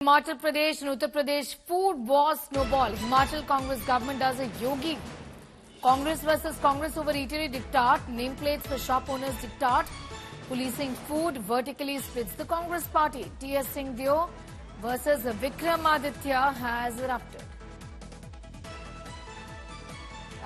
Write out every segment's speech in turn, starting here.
Himachal Pradesh and Uttar Pradesh food wars snowball. Himachal Congress government does a yogi. Congress versus Congress over eatery diktat. Nameplates for shop owners diktat. Policing food vertically splits the Congress party. T.S. Singh versus Vikramaditya has erupted.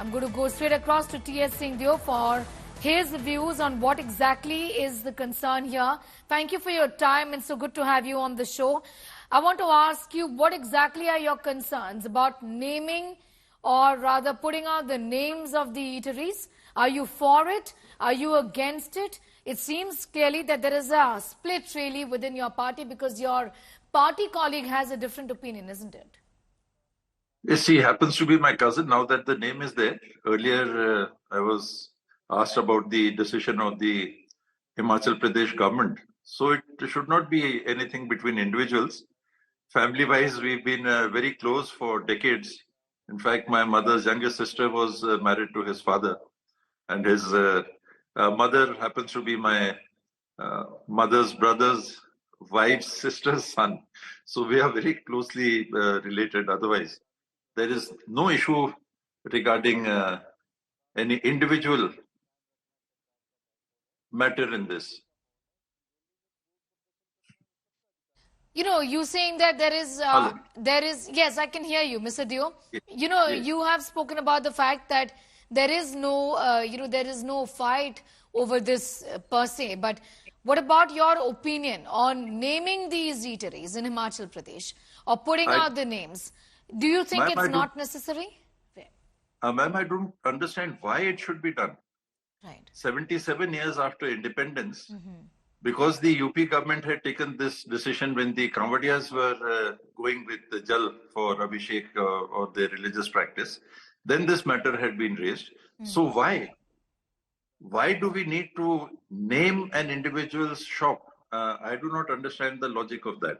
I'm going to go straight across to T.S. Singh for his views on what exactly is the concern here. Thank you for your time and so good to have you on the show. I want to ask you, what exactly are your concerns about naming or rather putting out the names of the eateries? Are you for it? Are you against it? It seems clearly that there is a split really within your party because your party colleague has a different opinion, isn't it? Yes, he happens to be my cousin now that the name is there. Earlier, I was asked about the decision of the Himachal Pradesh government. So it should not be anything between individuals. Family-wise, we've been very close for decades. In fact, my mother's youngest sister was married to his father. And his mother happens to be my mother's brother's wife's sister's son. So we are very closely related otherwise. There is no issue regarding any individual matter in this. You know, you saying that there is, yes, I can hear you, Mr. Dio. Yes. You know, Yes. You have spoken about the fact that there is no, there is no fight over this per se. But what about your opinion on naming these eateries in Himachal Pradesh or putting out the names? Do you think it's not necessary? Ma'am, I don't understand why it should be done. Right. 77 years after independence, because the UP government had taken this decision when the Kanvadiyas were going with the Jal for Abhishek or their religious practice, then this matter had been raised. So why? Why do we need to name an individual's shop? I do not understand the logic of that.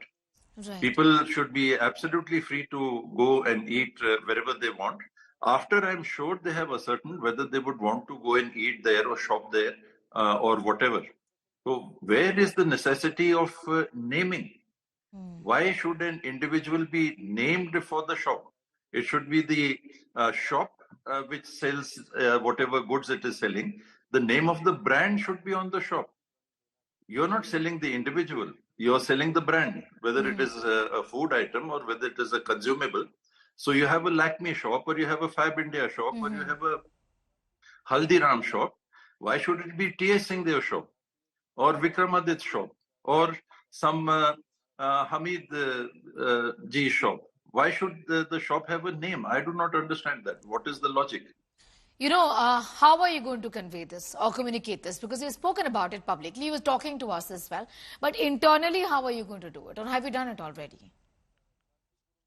Right. People should be absolutely free to go and eat wherever they want. After I'm sure they have ascertained whether they would want to go and eat there or shop there or whatever. So where is the necessity of naming? Why should an individual be named for the shop? It should be the shop which sells whatever goods it is selling. The name of the brand should be on the shop. You're not selling the individual. You're selling the brand, whether it is a food item or whether it is a consumable. So you have a Lakme shop or you have a Fab India shop or you have a Haldiram shop. Why should it be T.S. Singh shop or Vikramaditya shop or some Hamid G shop? Why should the shop have a name? I do not understand that. What is the logic? You know, how are you going to convey this or communicate this? Because you've spoken about it publicly. You were talking to us as well. But internally, how are you going to do it? Or have you done it already?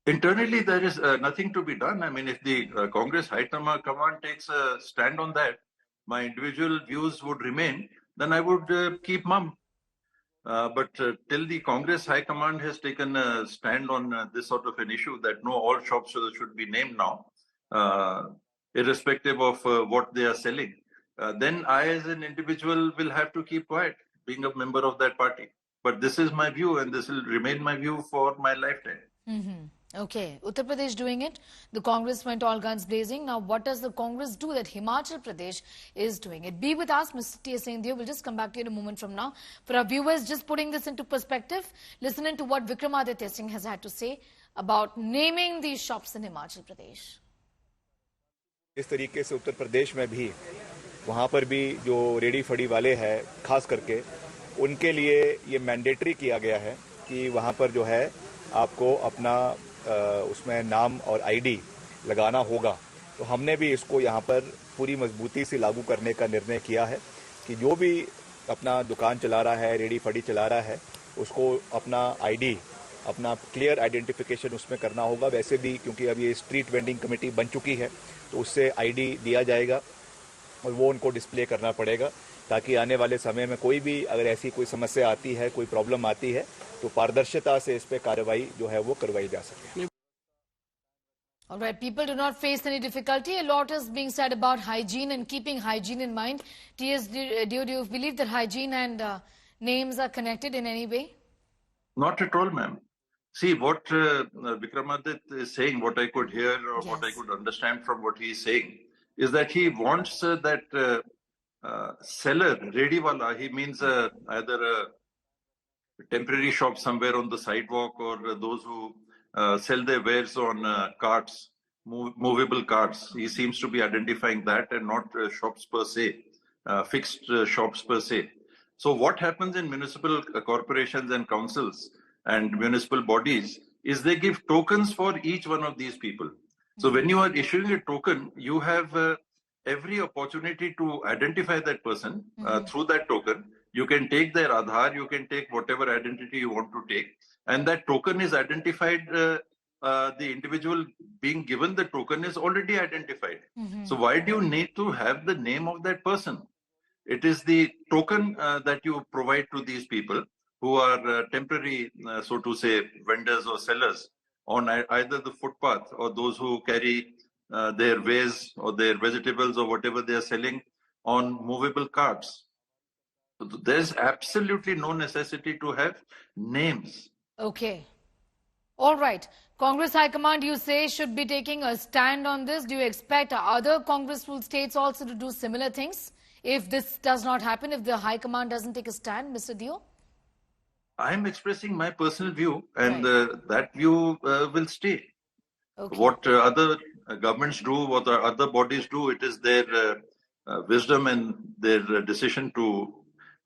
Internally, there is nothing to be done. I mean, if the Congress High Command takes a stand on that, my individual views would remain, then I would keep mum. But till the Congress High Command has taken a stand on this sort of an issue that no, all shops should be named now, irrespective of what they are selling, then I as an individual will have to keep quiet, being a member of that party. But this is my view and this will remain my view for my lifetime. Okay, Uttar Pradesh doing it. The Congress went all guns blazing. Now, what does the Congress do that Himachal Pradesh is doing it? Be with us, Mr. T.S. Singh. We'll just come back to you in a moment from now. For our viewers, just putting this into perspective, listening to what Vikramaditya Singh has had to say about naming these shops in Himachal Pradesh. इस तरीके से उत्तर प्रदेश में भी वहाँ पर भी जो ready फड़ी वाले हैं खास करके उनके लिए ये मैंडेटरी किया गया है कि वहाँ पर जो है आपको अपना उसमें नाम और आईडी लगाना होगा। तो हमने भी इसको यहाँ पर पूरी मजबूती से लागू करने का निर्णय किया है कि जो भी अपना दुकान चला रहा है, रेडी फड़ी चला रहा है, उसको अपना आईडी, अपना क्लियर आइडेंटिफिकेशन उसमें करना होगा। वैसे भी क्योंकि अब ये स्ट्रीट वेंडिंग कमेटी बन चुकी है तो उससे आईडी दिया जाएगा और वो उनको डिस्प्ले करना पड़ेगा ताकि आने वाले समय में कोई भी अगर ऐसी कोई समस्या आती है, कोई प्रॉब्लम आती है तो पारदर्शिता से इस पे कार्रवाई जो है वो करवाई जा सके। All right, people do not face any difficulty. A lot is being said about hygiene and keeping hygiene in mind. T.S., do you believe that hygiene and names are connected in any way? Not at all, ma'am. See, what Vikramaditya is saying, what I could hear or what I Yes. could understand from what he is saying, is that he wants that seller, ready wala, he means either a temporary shop somewhere on the sidewalk or those who sell their wares on carts, movable carts. He seems to be identifying that and not shops per se, fixed shops per se. So what happens in municipal corporations and councils and municipal bodies is they give tokens for each one of these people. So when you are issuing a token, you have every opportunity to identify that person through that token. You can take their Aadhaar, you can take whatever identity you want to take, and that token is identified. The individual being given the token is already identified. So why do you need to have the name of that person? It is the token that you provide to these people who are temporary, so to say, vendors or sellers on either the footpath or those who carry their wares or their vegetables or whatever they are selling on movable carts. So there's absolutely no necessity to have names. Okay. All right. Congress High Command, you say, should be taking a stand on this. Do you expect other Congress-ruled states also to do similar things if this does not happen, if the High Command doesn't take a stand, Mr. Dio? I'm expressing my personal view, and Right. that view will stay. Okay. What other governments do, what other bodies do, it is their wisdom and their decision to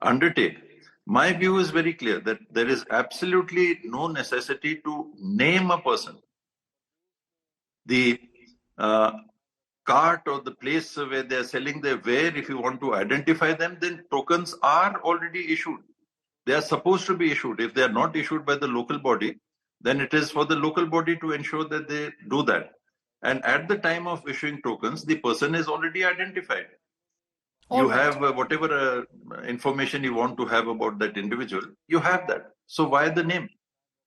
undertake. My view is very clear that there is absolutely no necessity to name a person. The cart or the place where they are selling their ware, if you want to identify them, then tokens are already issued. They are supposed to be issued. If they are not issued by the local body, then it is for the local body to ensure that they do that. And at the time of issuing tokens, the person is already identified. All You right. have whatever information you want to have about that individual, you have that. So why the name?